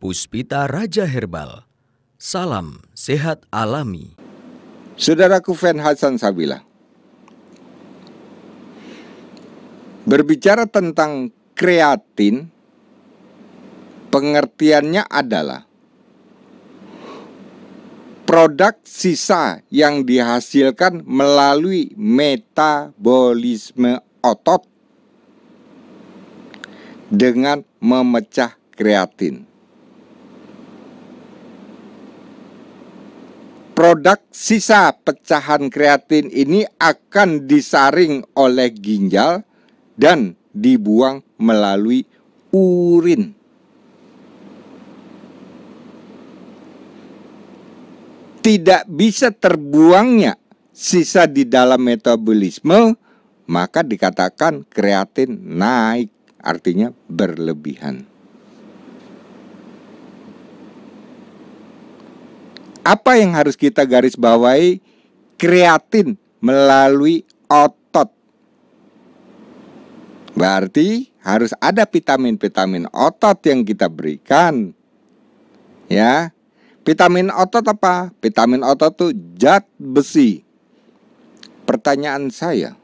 Puspita Raja Herbal. Salam sehat alami. Saudaraku fan Hasan Sabila, berbicara tentang kreatin, pengertiannya adalah produk sisa yang dihasilkan melalui metabolisme otot dengan memecah kreatin. Produk sisa pecahan kreatin ini akan disaring oleh ginjal dan dibuang melalui urin. Tidak bisa terbuangnya sisa di dalam metabolisme, maka dikatakan kreatin naik, artinya berlebihan. Apa yang harus kita garis bawahi? Kreatin melalui otot. Berarti harus ada vitamin-vitamin otot yang kita berikan. Ya. Vitamin otot apa? Vitamin otot itu zat besi. Pertanyaan saya,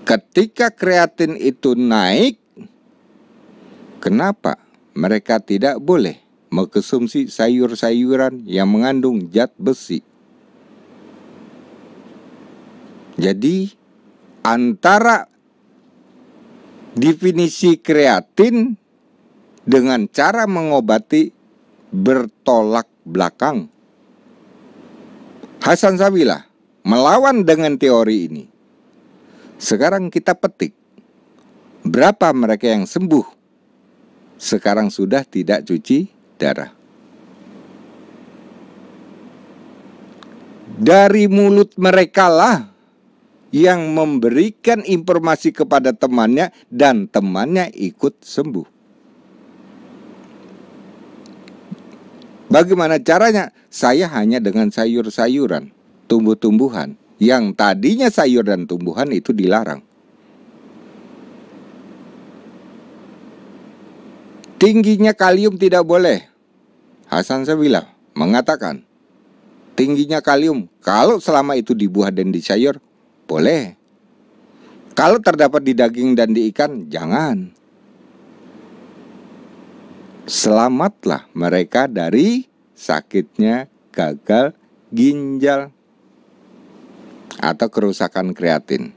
ketika kreatin itu naik, kenapa mereka tidak boleh mengkonsumsi sayur-sayuran yang mengandung zat besi? Jadi antara definisi kreatin dengan cara mengobati bertolak belakang. Hasan Sabila melawan dengan teori ini. Sekarang kita petik berapa mereka yang sembuh sekarang sudah tidak cuci darah. Dari mulut mereka lah yang memberikan informasi kepada temannya dan temannya ikut sembuh. Bagaimana caranya? Saya hanya dengan sayur-sayuran, tumbuh-tumbuhan yang tadinya sayur dan tumbuhan itu dilarang. Tingginya kalium tidak boleh. Hasan Sabila mengatakan tingginya kalium kalau selama itu di buah dan di sayur boleh. Kalau terdapat di daging dan di ikan jangan. Selamatlah mereka dari sakitnya gagal ginjal atau kerusakan kreatin.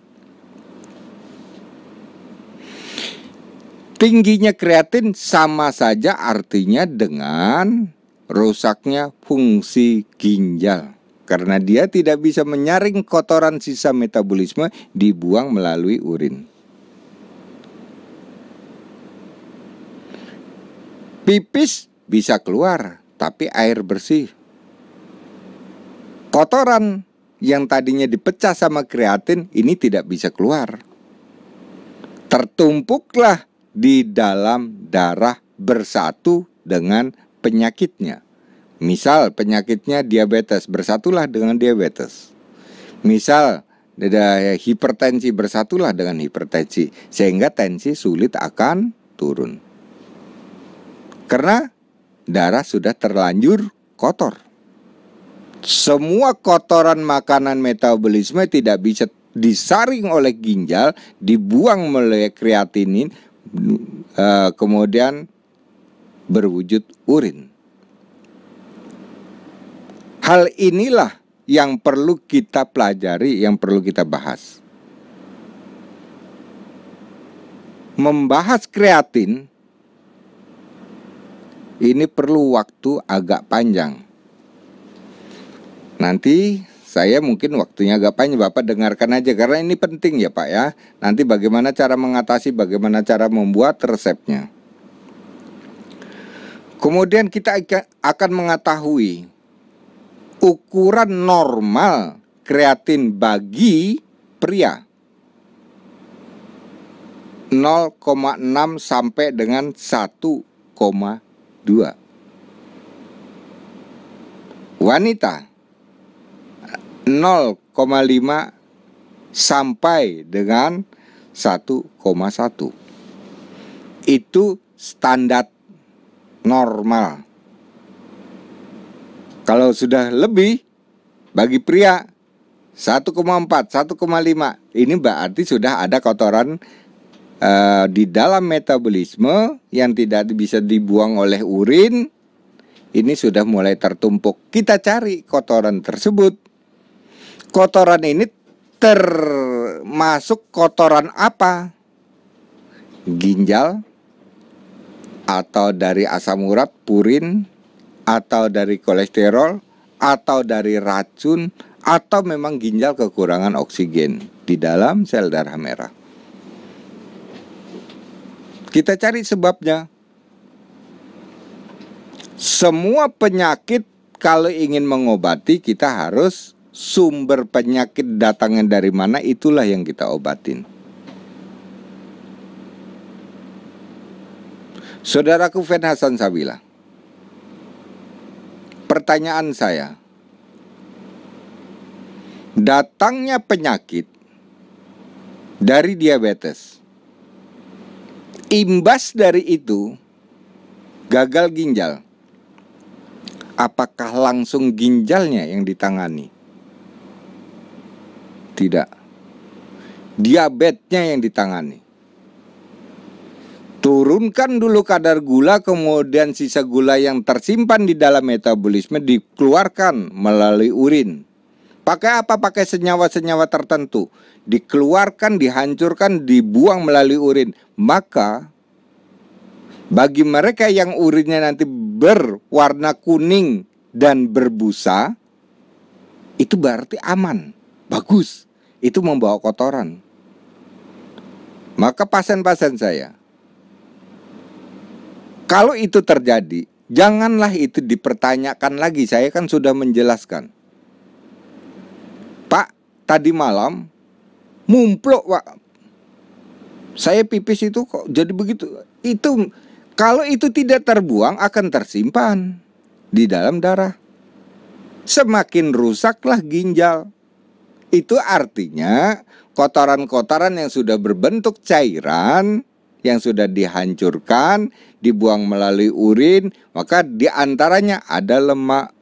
Tingginya kreatin sama saja artinya dengan rusaknya fungsi ginjal. Karena dia tidak bisa menyaring kotoran sisa metabolisme dibuang melalui urin. Pipis bisa keluar, tapi air bersih. Kotoran yang tadinya dipecah sama kreatin ini tidak bisa keluar. Tertumpuklah di dalam darah bersatu dengan penyakitnya. Misal penyakitnya diabetes, bersatulah dengan diabetes. Misal ada hipertensi, bersatulah dengan hipertensi. Sehingga tensi sulit akan turun. Karena darah sudah terlanjur kotor. Semua kotoran makanan metabolisme tidak bisa disaring oleh ginjal, dibuang oleh kreatinin, kemudian berwujud urin. Hal inilah yang perlu kita pelajari, yang perlu kita bahas. Membahas kreatin ini perlu waktu agak panjang. Nanti saya mungkin waktunya agak panjang, Bapak dengarkan aja karena ini penting ya Pak ya. Nanti bagaimana cara mengatasi, bagaimana cara membuat resepnya. Kemudian kita akan mengetahui ukuran normal kreatin bagi pria 0,6 sampai dengan 1,2. Wanita 0,5 sampai dengan 1,1. Itu standar normal. Kalau sudah lebih, bagi pria 1,4, 1,5, ini berarti sudah ada kotoran di dalam metabolisme yang tidak bisa dibuang oleh urin. Ini sudah mulai tertumpuk. Kita cari kotoran tersebut. Kotoran ini termasuk kotoran apa? Ginjal, atau dari asam urat, purin, atau dari kolesterol, atau dari racun, atau memang ginjal kekurangan oksigen di dalam sel darah merah. Kita cari sebabnya. Semua penyakit kalau ingin mengobati, kita harus sumber penyakit datangnya dari mana, itulah yang kita obatin. Saudaraku Fen Hasan Sabila, pertanyaan saya, datangnya penyakit dari diabetes, imbas dari itu gagal ginjal, apakah langsung ginjalnya yang ditangani? Tidak. Diabetesnya yang ditangani. Turunkan dulu kadar gula, kemudian sisa gula yang tersimpan di dalam metabolisme dikeluarkan melalui urin. Pakai apa? Pakai senyawa-senyawa tertentu. Dikeluarkan, dihancurkan, dibuang melalui urin. Maka bagi mereka yang urinnya nanti berwarna kuning dan berbusa, itu berarti aman, bagus. Itu membawa kotoran. Maka pasien-pasien saya, kalau itu terjadi, janganlah itu dipertanyakan lagi. Saya kan sudah menjelaskan. Pak, tadi malam mumplok, Pak. Saya pipis itu kok jadi begitu. Itu kalau itu tidak terbuang akan tersimpan di dalam darah. Semakin rusaklah ginjal. Itu artinya kotoran-kotoran yang sudah berbentuk cairan, yang sudah dihancurkan, dibuang melalui urin, maka diantaranya ada lemak,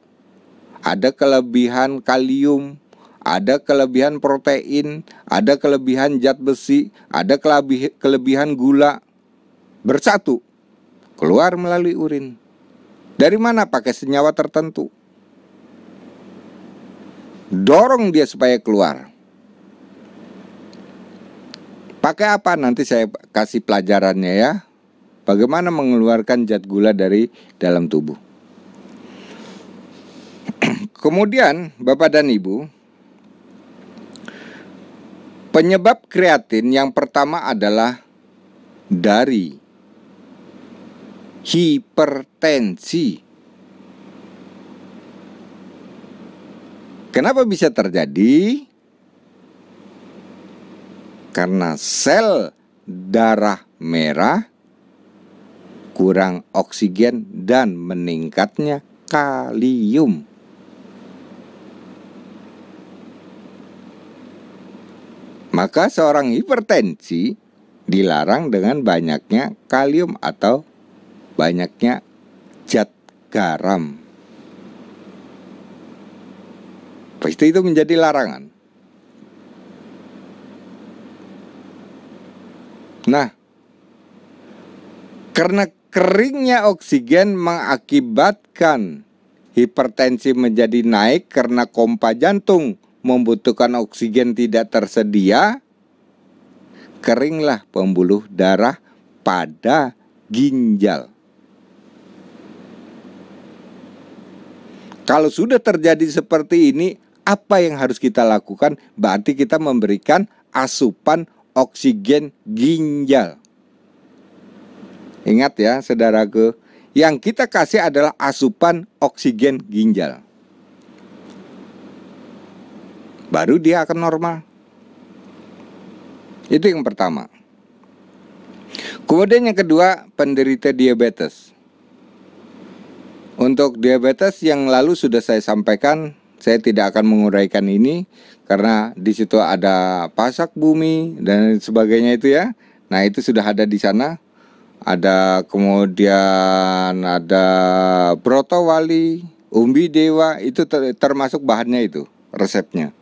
ada kelebihan kalium, ada kelebihan protein, ada kelebihan zat besi, ada kelebihan gula. Bersatu, keluar melalui urin. Dari mana? Pakai senyawa tertentu. Dorong dia supaya keluar. Pakai apa? Nanti saya kasih pelajarannya ya. Bagaimana mengeluarkan zat gula dari dalam tubuh. Kemudian Bapak dan Ibu, penyebab kreatin yang pertama adalah dari hipertensi. Kenapa bisa terjadi? Karena sel darah merah kurang oksigen dan meningkatnya kalium. Maka seorang hipertensi dilarang dengan banyaknya kalium atau banyaknya zat garam. Pasti itu menjadi larangan. Nah, karena keringnya oksigen mengakibatkan hipertensi menjadi naik karena pompa jantung membutuhkan oksigen tidak tersedia, keringlah pembuluh darah pada ginjal. Kalau sudah terjadi seperti ini, apa yang harus kita lakukan? Berarti kita memberikan asupan oksigen ginjal. Ingat ya saudaraku, yang kita kasih adalah asupan oksigen ginjal. Baru dia akan normal. Itu yang pertama. Kemudian yang kedua, penderita diabetes. Untuk diabetes yang lalu sudah saya sampaikan, saya tidak akan menguraikan ini karena di situ ada pasak bumi dan sebagainya itu ya. Nah, itu sudah ada di sana. ada kemudian ada brotowali, umbi dewa, itu termasuk bahannya itu, resepnya.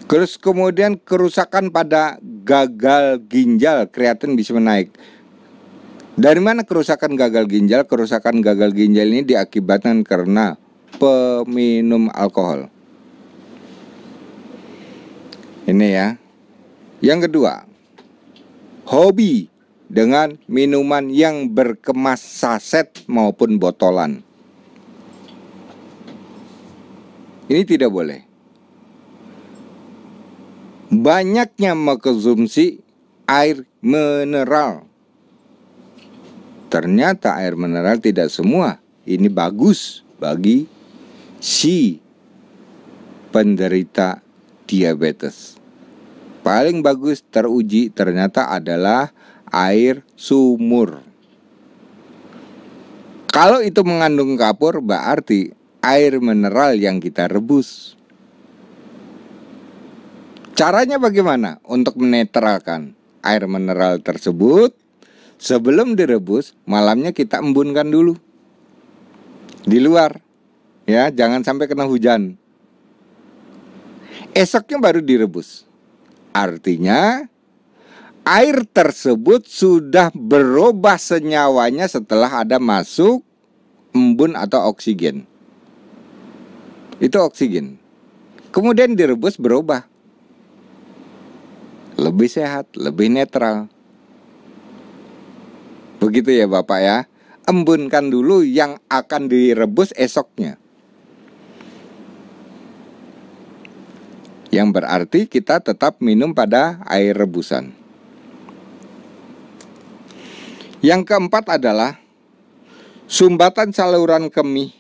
Terus kemudian kerusakan pada gagal ginjal, kreatin bisa menaik. Dari mana kerusakan gagal ginjal? Kerusakan gagal ginjal ini diakibatkan karena peminum alkohol. Ini ya. Yang kedua, hobi dengan minuman yang berkemas saset maupun botolan. Ini tidak boleh. Banyaknya mengkonsumsi air mineral. Ternyata air mineral tidak semua ini bagus bagi si penderita diabetes. Paling bagus teruji ternyata adalah air sumur. Kalau itu mengandung kapur, berarti air mineral yang kita rebus. Caranya bagaimana untuk menetralkan air mineral tersebut? Sebelum direbus, malamnya kita embunkan dulu di luar, ya, jangan sampai kena hujan. Esoknya baru direbus. Artinya air tersebut sudah berubah senyawanya setelah ada masuk embun atau oksigen. Itu oksigen. Kemudian direbus berubah. Lebih sehat, lebih netral. Begitu ya Bapak ya. Embunkan dulu yang akan direbus esoknya. Yang berarti kita tetap minum pada air rebusan. Yang keempat adalah sumbatan saluran kemih.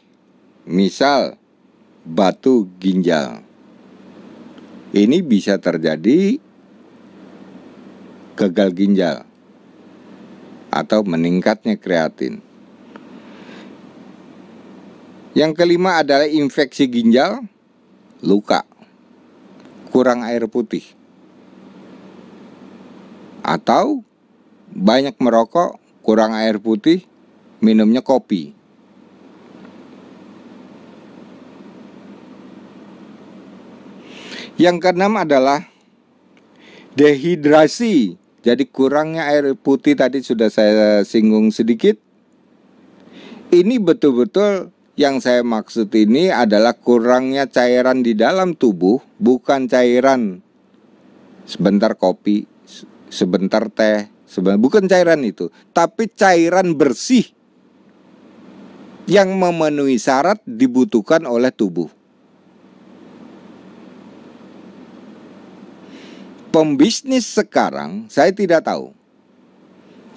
Misal batu ginjal. Ini bisa terjadi gagal ginjal atau meningkatnya kreatin. Yang kelima adalah infeksi ginjal, luka, kurang air putih, atau banyak merokok, kurang air putih, minumnya kopi. Yang keenam adalah dehidrasi. Jadi kurangnya air putih tadi sudah saya singgung sedikit. Ini betul-betul yang saya maksud ini adalah kurangnya cairan di dalam tubuh, bukan cairan sebentar kopi, sebentar teh, bukan cairan itu, tapi cairan bersih yang memenuhi syarat dibutuhkan oleh tubuh. Pembisnis sekarang, saya tidak tahu.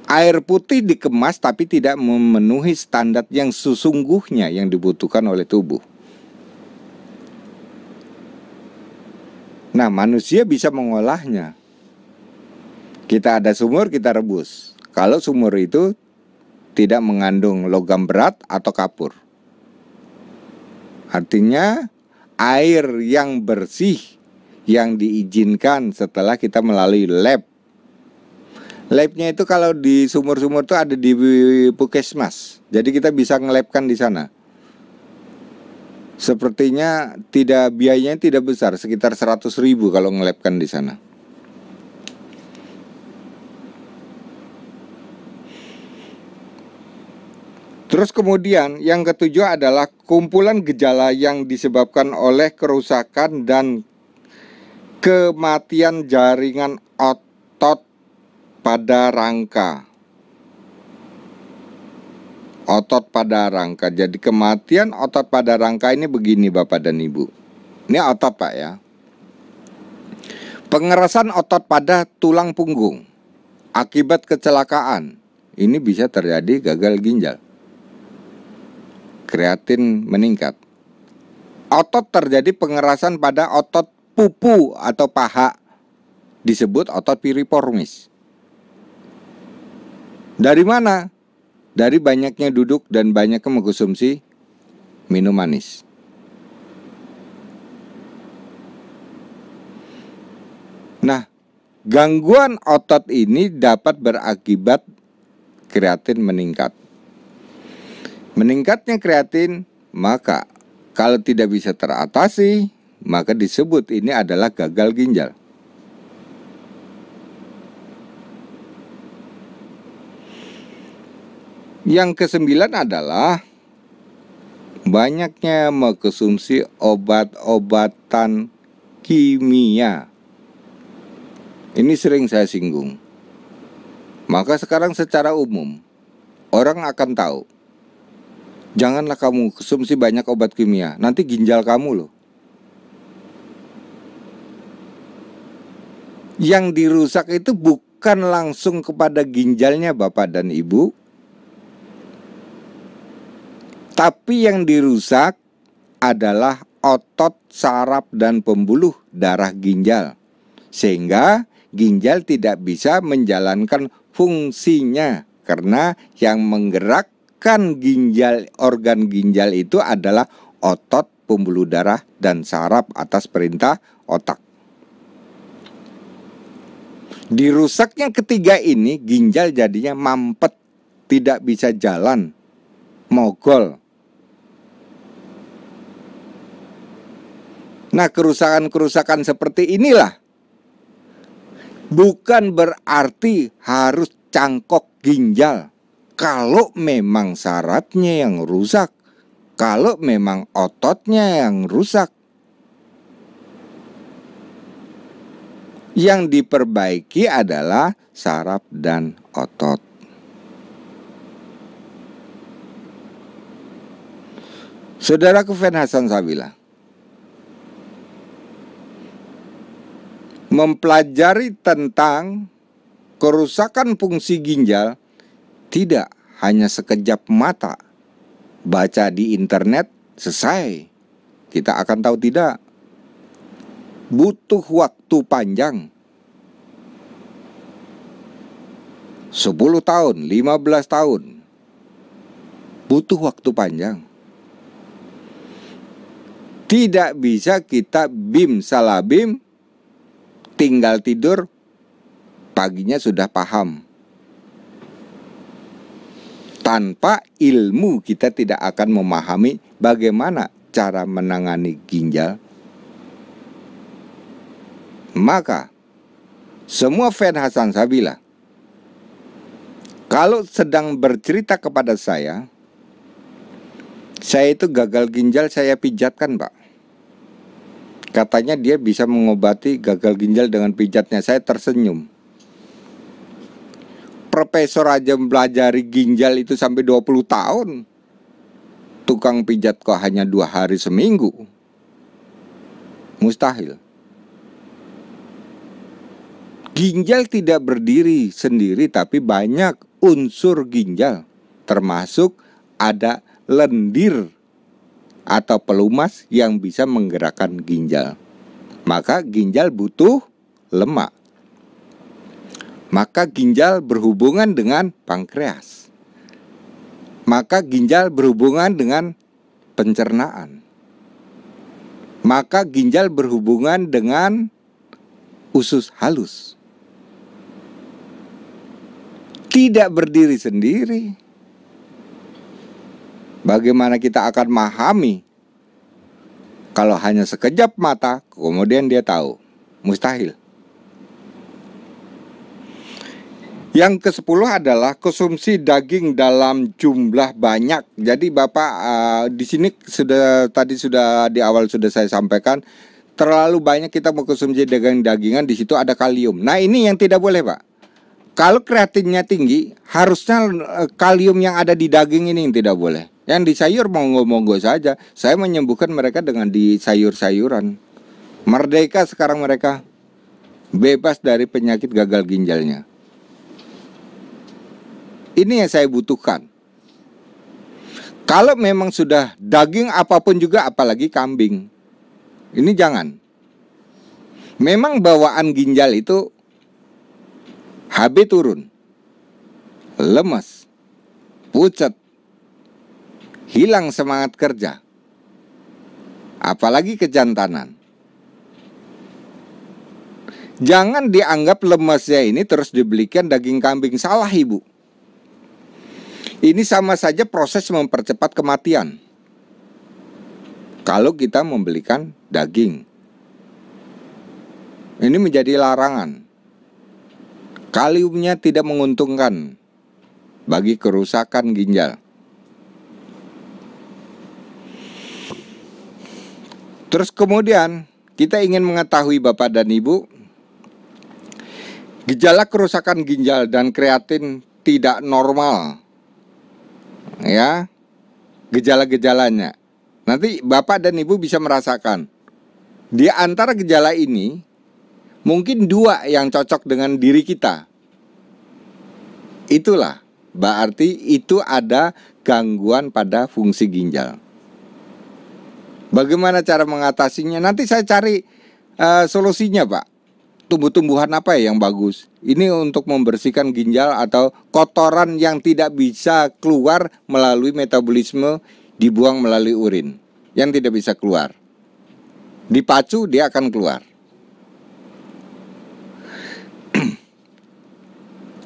Air putih dikemas tapi tidak memenuhi standar yang sesungguhnya yang dibutuhkan oleh tubuh. Nah, manusia bisa mengolahnya. Kita ada sumur, kita rebus. Kalau sumur itu tidak mengandung logam berat atau kapur. Artinya air yang bersih yang diizinkan setelah kita melalui lab. Labnya itu kalau di sumur-sumur itu ada di Puskesmas. Jadi kita bisa ngelabkan di sana. Sepertinya biayanya tidak besar, sekitar 100.000 kalau ngelabkan di sana. Terus kemudian yang ketujuh adalah kumpulan gejala yang disebabkan oleh kerusakan dan kematian jaringan otot pada rangka. Otot pada rangka. Jadi kematian otot pada rangka ini begini Bapak dan Ibu. Ini otot Pak ya. Pengerasan otot pada tulang punggung akibat kecelakaan. Ini bisa terjadi gagal ginjal. Kreatin meningkat. Otot terjadi pengerasan pada otot pupu atau paha, disebut otot piriformis. Dari mana? Dari banyaknya duduk dan banyaknya mengkonsumsi minum manis. Nah, Gangguan otot ini dapat berakibat kreatin meningkat. Meningkatnya kreatin, maka kalau tidak bisa teratasi, maka disebut ini adalah gagal ginjal. Yang kesembilan adalah banyaknya mengkonsumsi obat-obatan kimia. Ini sering saya singgung. Maka sekarang secara umum orang akan tahu, janganlah kamu konsumsi banyak obat kimia, nanti ginjal kamu loh. Yang dirusak itu bukan langsung kepada ginjalnya Bapak dan Ibu, tapi yang dirusak adalah otot, saraf, dan pembuluh darah ginjal. Sehingga ginjal tidak bisa menjalankan fungsinya. Karena yang menggerakkan ginjal, organ ginjal itu adalah otot, pembuluh darah, dan saraf atas perintah otak. Dirusaknya ketiga ini, ginjal jadinya mampet, tidak bisa jalan, mogol. Nah, kerusakan-kerusakan seperti inilah bukan berarti harus cangkok ginjal. Kalau memang sarafnya yang rusak, kalau memang ototnya yang rusak, yang diperbaiki adalah saraf dan otot. Saudaraku Fen Hasan Sabila, mempelajari tentang kerusakan fungsi ginjal tidak hanya sekejap mata, baca di internet selesai. Kita akan tahu tidak. Butuh waktu panjang. 10 tahun, 15 tahun. Butuh waktu panjang. Tidak bisa kita bim salabim, tinggal tidur, paginya sudah paham. Tanpa ilmu kita tidak akan memahami bagaimana cara menangani ginjal. Maka semua Fen Hasan Sabila, kalau sedang bercerita kepada saya itu gagal ginjal, saya pijatkan Pak. Katanya dia bisa mengobati gagal ginjal dengan pijatnya. Saya tersenyum. Profesor aja mempelajari ginjal itu sampai 20 tahun. Tukang pijat kok hanya 2 hari seminggu. Mustahil. Ginjal tidak berdiri sendiri, tapi banyak unsur ginjal. Termasuk ada lendir atau pelumas yang bisa menggerakkan ginjal. Maka ginjal butuh lemak. Maka ginjal berhubungan dengan pankreas. Maka ginjal berhubungan dengan pencernaan. Maka ginjal berhubungan dengan usus halus. Tidak berdiri sendiri. Bagaimana kita akan memahami kalau hanya sekejap mata kemudian dia tahu? Mustahil. Yang ke-10 adalah konsumsi daging dalam jumlah banyak. Jadi Bapak di sini tadi di awal sudah saya sampaikan, terlalu banyak kita mengkonsumsi daging-dagingan, di situ ada kalium. Nah, ini yang tidak boleh, Pak. Kalau kreatinnya tinggi, harusnya kalium yang ada di daging ini yang tidak boleh. Yang di sayur monggo-monggo saja. Saya menyembuhkan mereka dengan di sayur-sayuran. Merdeka sekarang mereka, bebas dari penyakit gagal ginjalnya. Ini yang saya butuhkan. Kalau memang sudah daging apapun juga, apalagi kambing, ini jangan. Memang bawaan ginjal itu HB turun, lemes, pucat, hilang semangat kerja, apalagi kejantanan. Jangan dianggap lemasnya ini terus dibelikan daging kambing. Salah, Ibu. Ini sama saja proses mempercepat kematian kalau kita membelikan daging. Ini menjadi larangan. Kaliumnya tidak menguntungkan bagi kerusakan ginjal. Terus kemudian kita ingin mengetahui Bapak dan Ibu, gejala kerusakan ginjal dan kreatin tidak normal. Ya, gejala-gejalanya. Nanti Bapak dan Ibu bisa merasakan. Di antara gejala ini, mungkin 2 yang cocok dengan diri kita. Itulah, berarti itu ada gangguan pada fungsi ginjal. Bagaimana cara mengatasinya? Nanti saya cari solusinya, Pak. Tumbuh-tumbuhan apa yang bagus? Ini untuk membersihkan ginjal atau kotoran yang tidak bisa keluar melalui metabolisme, dibuang melalui urin, yang tidak bisa keluar. Dipacu, dia akan keluar.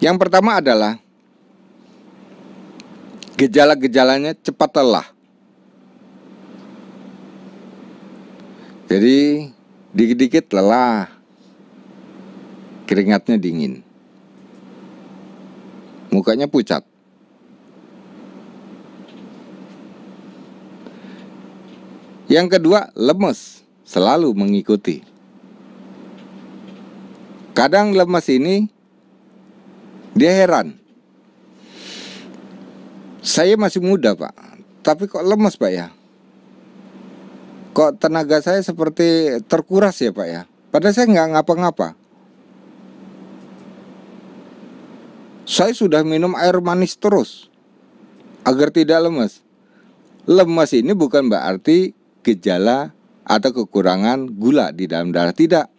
Yang pertama adalah gejala-gejalanya cepat lelah. Jadi dikit-dikit lelah, keringatnya dingin, mukanya pucat. Yang kedua, lemes, selalu mengikuti. Kadang lemes ini dia heran. Saya masih muda, Pak, tapi kok lemes, Pak ya? Kok tenaga saya seperti terkuras ya, Pak ya? Padahal saya nggak ngapa-ngapa. Saya sudah minum air manis terus agar tidak lemes. Lemes ini bukan berarti gejala atau kekurangan gula di dalam darah, tidak.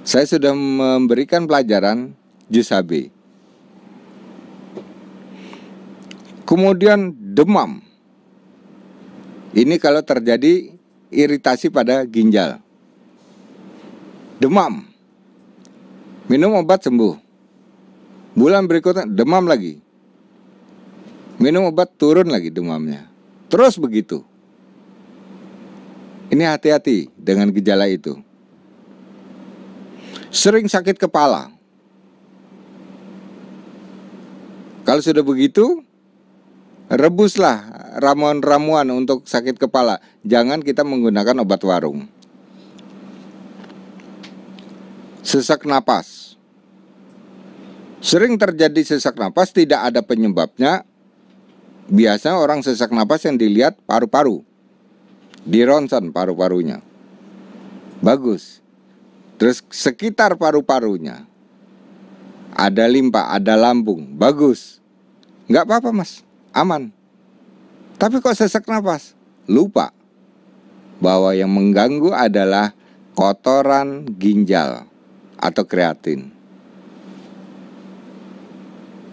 Saya sudah memberikan pelajaran jus HB. Kemudian demam. Ini kalau terjadi iritasi pada ginjal. Demam. Minum obat sembuh. Bulan berikutnya demam lagi. Minum obat turun lagi demamnya. Terus begitu. Ini hati-hati dengan gejala itu. Sering sakit kepala. Kalau sudah begitu, rebuslah ramuan-ramuan untuk sakit kepala. Jangan kita menggunakan obat warung. Sesak napas. Sering terjadi sesak napas, tidak ada penyebabnya. Biasanya orang sesak napas yang dilihat paru-paru. Di ronsen paru-parunya. Bagus. Terus sekitar paru-parunya ada limpa, ada lambung. Bagus. Nggak apa-apa, Mas. Aman. Tapi kok sesak napas? Lupa bahwa yang mengganggu adalah kotoran ginjal atau kreatin.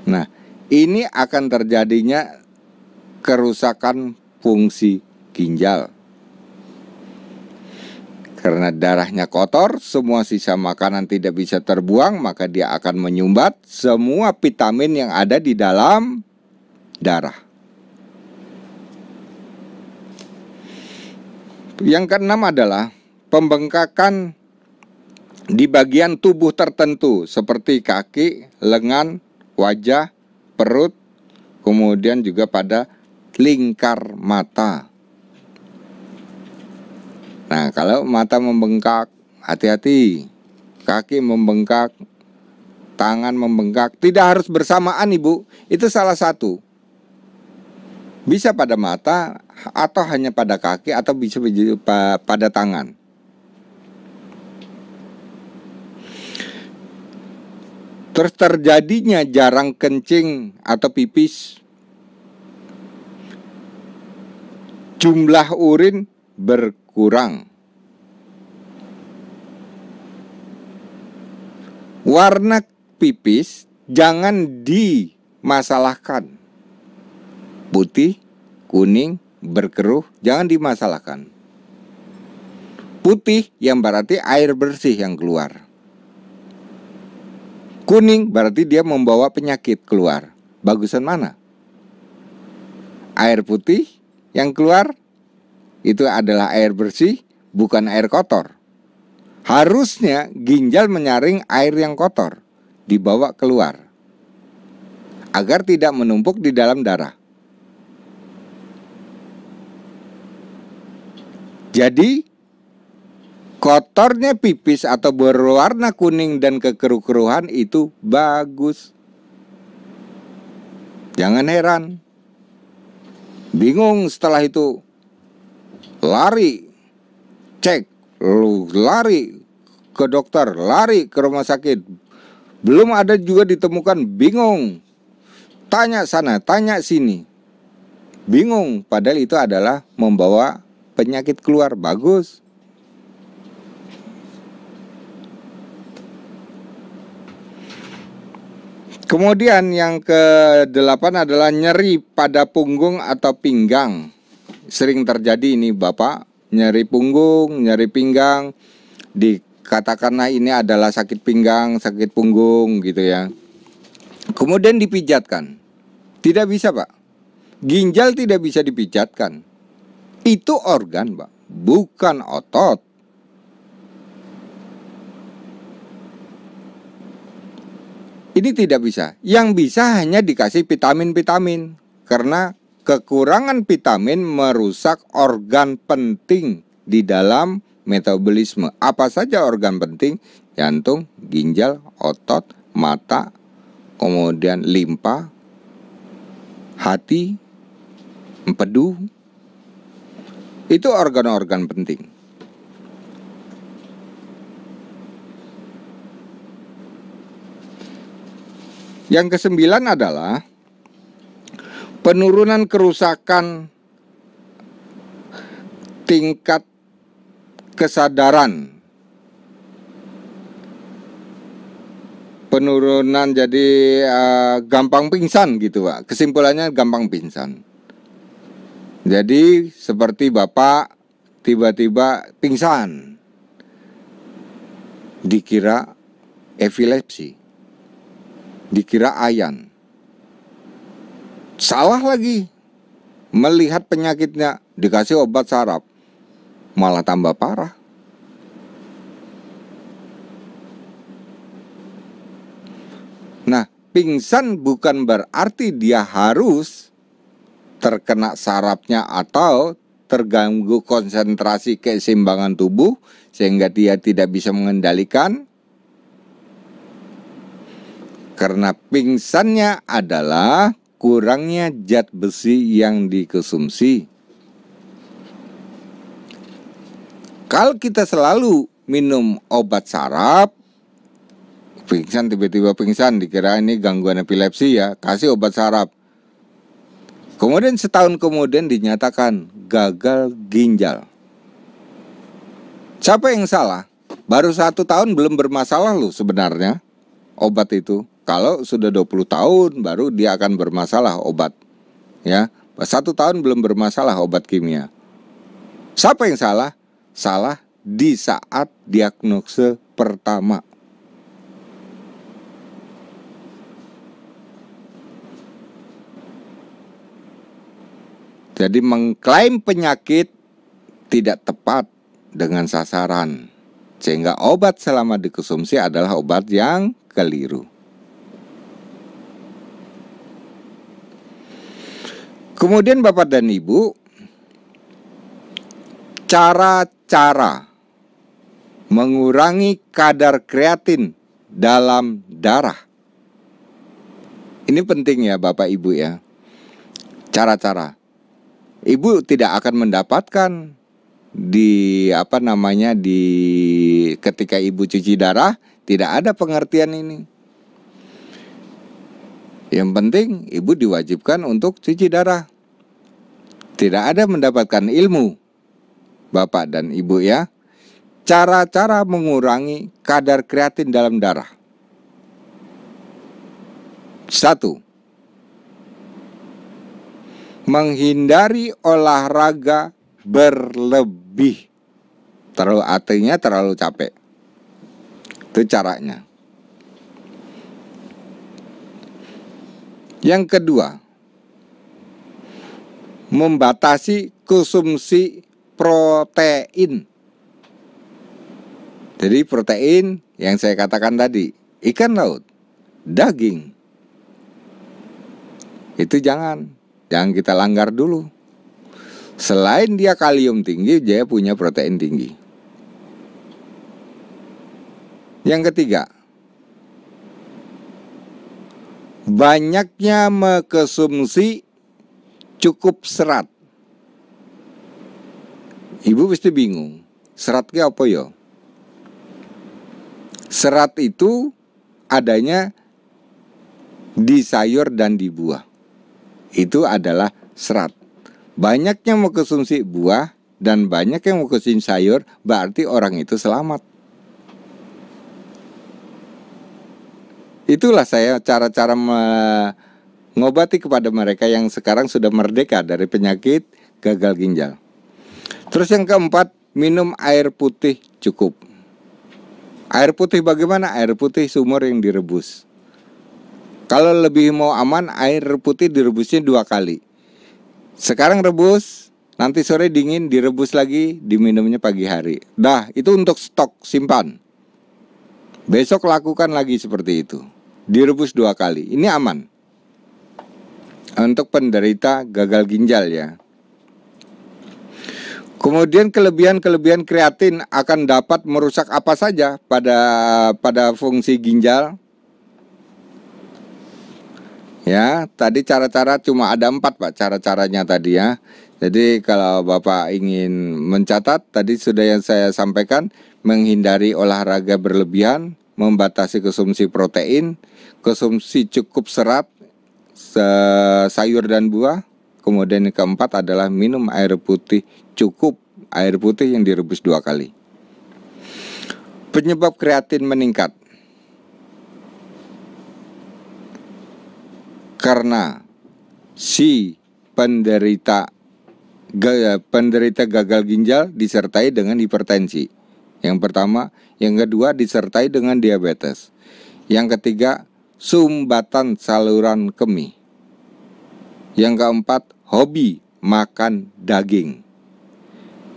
Nah, ini akan terjadinya kerusakan fungsi ginjal. Karena darahnya kotor, semua sisa makanan tidak bisa terbuang, maka dia akan menyumbat semua vitamin yang ada di dalam darah. Yang keenam adalah pembengkakan di bagian tubuh tertentu seperti kaki, lengan, wajah, perut, kemudian juga pada lingkar mata. Nah, kalau mata membengkak, hati-hati. Kaki membengkak, tangan membengkak, tidak harus bersamaan, Ibu. Itu salah satu. Bisa pada mata, atau hanya pada kaki, atau bisa pada tangan. Terus terjadinya jarang kencing atau pipis. Jumlah urin berkurang. Warna pipis jangan dimasalahkan. Putih, kuning, berkeruh, jangan dimasalahkan. Putih yang berarti air bersih yang keluar. Kuning berarti dia membawa penyakit keluar. Bagusan mana? Air putih yang keluar itu adalah air bersih, bukan air kotor. Harusnya ginjal menyaring air yang kotor, dibawa keluar, agar tidak menumpuk di dalam darah. Jadi, kotornya pipis atau berwarna kuning dan kekeruh-keruhan itu bagus. Jangan heran. Bingung setelah itu. Lari, cek, lari ke dokter, lari ke rumah sakit. Belum ada juga ditemukan, bingung. Tanya sana, tanya sini. Bingung, padahal itu adalah membawa penyakit keluar. Bagus. Kemudian yang ke-8 adalah nyeri pada punggung atau pinggang. Sering terjadi ini Bapak, nyeri punggung, nyeri pinggang. Dikatakanlah ini adalah sakit pinggang, sakit punggung gitu ya. Kemudian dipijatkan. Tidak bisa Pak. Ginjal tidak bisa dipijatkan. Itu organ Pak, bukan otot. Ini tidak bisa. Yang bisa hanya dikasih vitamin-vitamin. Karena kekurangan vitamin merusak organ penting di dalam metabolisme. Apa saja organ penting? Jantung, ginjal, otot, mata, kemudian limpa, hati, empedu. Itu organ-organ penting. Yang ke-9 adalah penurunan kerusakan tingkat kesadaran. Penurunan jadi gampang pingsan gitu Pak. Kesimpulannya gampang pingsan. Jadi seperti Bapak tiba-tiba pingsan, dikira epilepsi, dikira ayan. Salah lagi, melihat penyakitnya, dikasih obat saraf, malah tambah parah. Nah, pingsan bukan berarti dia harus terkena sarafnya atau terganggu konsentrasi keseimbangan tubuh sehingga dia tidak bisa mengendalikan. Karena pingsannya adalah kurangnya zat besi yang dikonsumsi. Kalau kita selalu minum obat saraf, pingsan, tiba-tiba pingsan, dikira ini gangguan epilepsi ya, kasih obat saraf. Kemudian setahun kemudian dinyatakan gagal ginjal. Siapa yang salah? Baru 1 tahun belum bermasalah loh sebenarnya obat itu. Kalau sudah 20 tahun baru dia akan bermasalah obat. Ya, 1 tahun belum bermasalah obat kimia. Siapa yang salah? Salah di saat diagnosa pertama. Jadi mengklaim penyakit tidak tepat dengan sasaran. Sehingga obat selama dikonsumsi adalah obat yang keliru. Kemudian Bapak dan Ibu, cara-cara mengurangi kadar kreatin dalam darah. Ini penting ya Bapak Ibu ya. Cara-cara. Ibu tidak akan mendapatkan di ketika ibu cuci darah tidak ada pengertian ini. Yang penting ibu diwajibkan untuk cuci darah. Tidak ada mendapatkan ilmu Bapak dan Ibu ya. Cara-cara mengurangi kadar kreatin dalam darah. 1. Menghindari olahraga berlebih. artinya terlalu capek. Itu caranya. Yang kedua, membatasi konsumsi protein. Jadi protein yang saya katakan tadi, ikan laut, daging, itu jangan kita langgar dulu. Selain dia kalium tinggi, dia punya protein tinggi. Yang ketiga, banyaknya mengkonsumsi cukup serat. Ibu pasti bingung, serat ke apa ya? Serat itu adanya di sayur dan di buah. Itu adalah serat. Banyaknya mengkonsumsi buah dan banyak yang mengkonsumsi sayur, berarti orang itu selamat. Itulah saya cara-cara mengobati kepada mereka yang sekarang sudah merdeka dari penyakit gagal ginjal. Terus yang keempat, minum air putih cukup. Air putih bagaimana? Air putih sumur yang direbus. Kalau lebih mau aman, air putih direbusnya 2 kali. Sekarang rebus, nanti sore dingin, direbus lagi, diminumnya pagi hari. Dah, itu untuk stok simpan. Besok lakukan lagi seperti itu. Direbus 2 kali. Ini aman. Untuk penderita gagal ginjal ya. Kemudian kelebihan kreatin akan dapat merusak apa saja pada fungsi ginjal. Ya, tadi cara-cara cuma ada 4 Pak, cara-caranya tadi ya. Jadi kalau Bapak ingin mencatat, tadi sudah yang saya sampaikan, menghindari olahraga berlebihan, membatasi konsumsi protein, konsumsi cukup serat, sayur dan buah. Kemudian yang keempat adalah minum air putih cukup, air putih yang direbus 2 kali. Penyebab kreatin meningkat karena si penderita gagal ginjal disertai dengan hipertensi. Yang pertama, yang kedua disertai dengan diabetes. Yang ketiga, sumbatan saluran kemih. Yang keempat, hobi makan daging.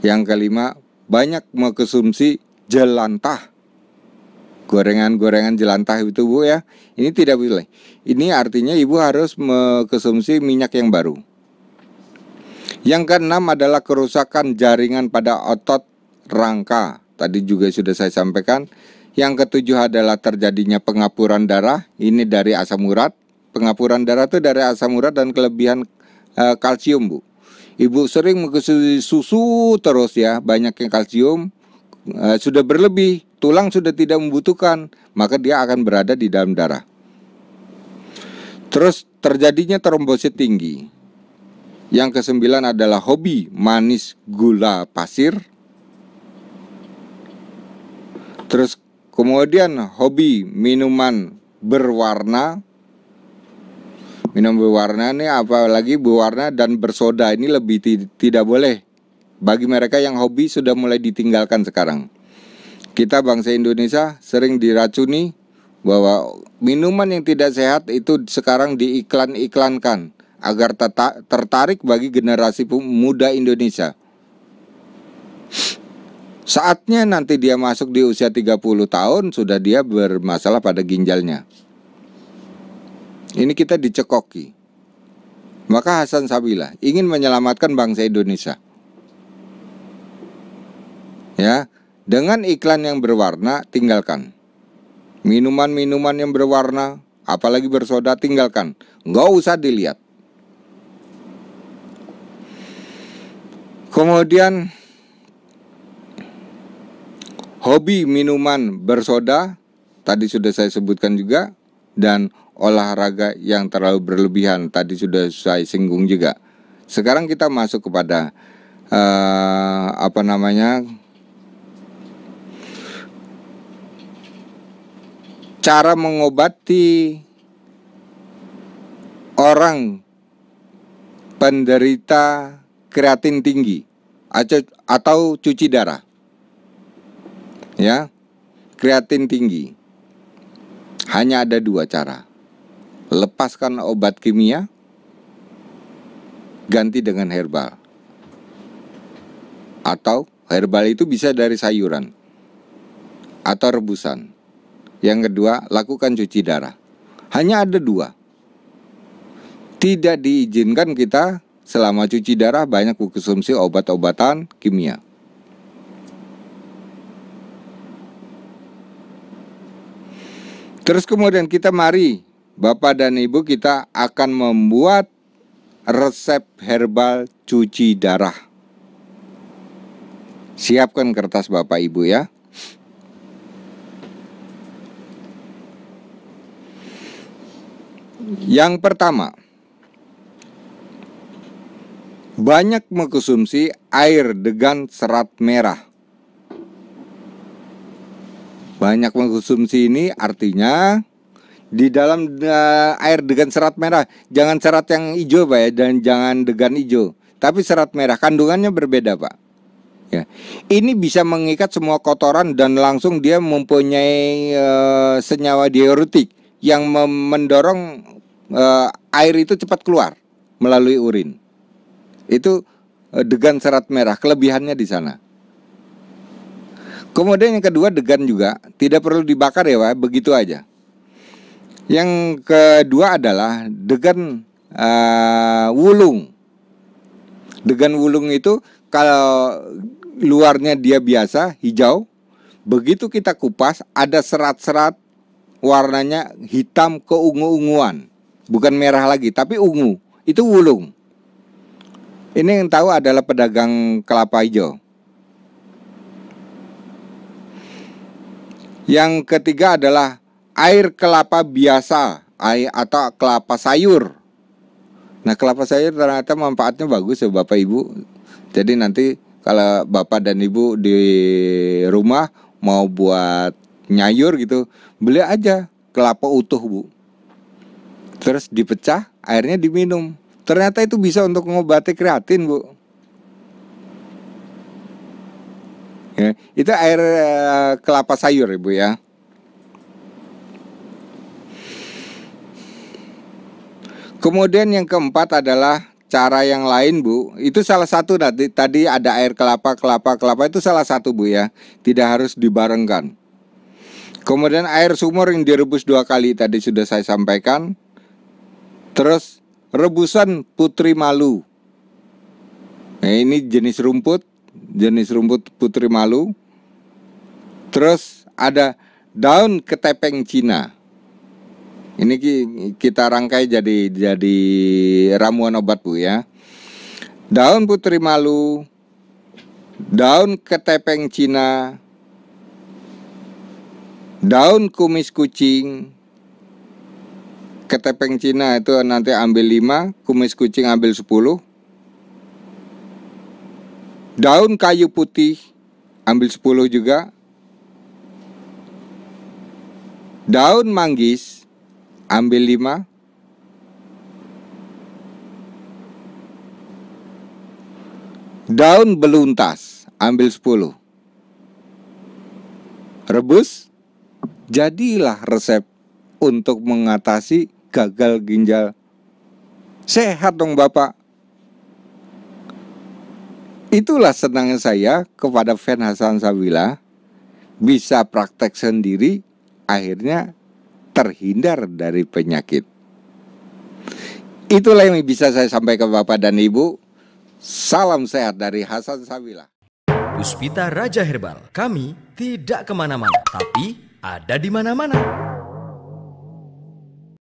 Yang kelima, banyak mengkonsumsi jelantah. Gorengan-gorengan jelantah itu Bu ya, ini tidak boleh. Ini artinya ibu harus mengkonsumsi minyak yang baru. Yang keenam adalah kerusakan jaringan pada otot rangka. Tadi juga sudah saya sampaikan. Yang ketujuh adalah terjadinya pengapuran darah. Ini dari asam urat. Pengapuran darah itu dari asam urat dan kelebihan kalsium Bu. Ibu sering mengkonsumsi susu terus ya, banyak yang kalsium. Sudah berlebih, tulang sudah tidak membutuhkan, maka dia akan berada di dalam darah. Terus terjadinya trombosit tinggi. Yang kesembilan adalah hobi manis gula pasir. Terus kemudian hobi minuman berwarna. Minum berwarna ini apalagi berwarna dan bersoda ini lebih tidak boleh. Bagi mereka yang hobi sudah mulai ditinggalkan sekarang. Kita bangsa Indonesia sering diracuni bahwa minuman yang tidak sehat itu sekarang diiklan-iklankan agar tertarik bagi generasi muda Indonesia. Saatnya nanti dia masuk di usia 30 tahun sudah dia bermasalah pada ginjalnya. Ini kita dicekoki. Maka Hasan Sabila ingin menyelamatkan bangsa Indonesia. Ya, dengan iklan yang berwarna tinggalkan. Minuman-minuman yang berwarna, apalagi bersoda tinggalkan. Nggak usah dilihat. Kemudian hobi minuman bersoda tadi sudah saya sebutkan juga, dan olahraga yang terlalu berlebihan tadi sudah saya singgung juga. Sekarang kita masuk kepada cara mengobati orang penderita kreatin tinggi atau cuci darah. ya, kreatin tinggi. Hanya ada dua cara. Lepaskan obat kimia, ganti dengan herbal. Atau herbal itu bisa dari sayuran atau rebusan. Yang kedua, lakukan cuci darah. Hanya ada dua. Tidak diizinkan kita selama cuci darah banyak mengkonsumsi obat-obatan kimia. Terus kemudian kita mari, Bapak dan Ibu, kita akan membuat resep herbal cuci darah. Siapkan kertas Bapak Ibu ya. Yang pertama, banyak mengkonsumsi air degan serat merah. Banyak mengkonsumsi ini artinya di dalam air degan serat merah, jangan serat yang hijau Pak ya, dan jangan degan hijau, tapi serat merah. Kandungannya berbeda Pak ya. Ini bisa mengikat semua kotoran dan langsung dia mempunyai senyawa diuretik yang mendorong air itu cepat keluar melalui urin. Itu degan serat merah, kelebihannya di sana. Kemudian yang kedua, degan juga tidak perlu dibakar ya Pak, begitu aja. Yang kedua adalah degan wulung. Degan wulung itu kalau luarnya dia biasa hijau, begitu kita kupas ada serat-serat warnanya hitam keungu-unguan. Bukan merah lagi, tapi ungu. Itu wulung. Ini yang tahu adalah pedagang kelapa hijau. Yang ketiga adalah air kelapa biasa atau kelapa sayur. Nah, kelapa sayur ternyata manfaatnya bagus ya Bapak Ibu. Jadi nanti kalau Bapak dan Ibu di rumah mau buat nyayur gitu, beli aja kelapa utuh Bu. Terus dipecah, airnya diminum. Ternyata itu bisa untuk mengobati kreatin Bu. Ya, itu air kelapa sayur Ibu ya. Kemudian yang keempat adalah cara yang lain Bu. Itu salah satu tadi ada air kelapa itu salah satu Bu ya. Tidak harus dibarengkan. Kemudian air sumur yang direbus 2 kali tadi sudah saya sampaikan. Terus rebusan putri malu. Nah, ini jenis rumput putri malu. Terus ada daun ketepeng Cina. Ini kita rangkai jadi ramuan obat Bu ya. Daun putri malu, daun ketepeng Cina, daun kumis kucing. Ketepeng Cina itu nanti ambil 5, kumis kucing ambil 10. Daun kayu putih ambil 10 juga. Daun manggis ambil 5. Daun beluntas ambil 10. Rebus, jadilah resep untuk mengatasi gagal ginjal. Sehat dong Bapak. Itulah senangnya saya kepada fan Hasan Sabila, bisa praktek sendiri, akhirnya terhindar dari penyakit. Itulah yang bisa saya sampaikan Bapak dan Ibu. Salam sehat dari Hasan Sabila. Puspita Raja Herbal, kami tidak kemana-mana, tapi ada di mana-mana.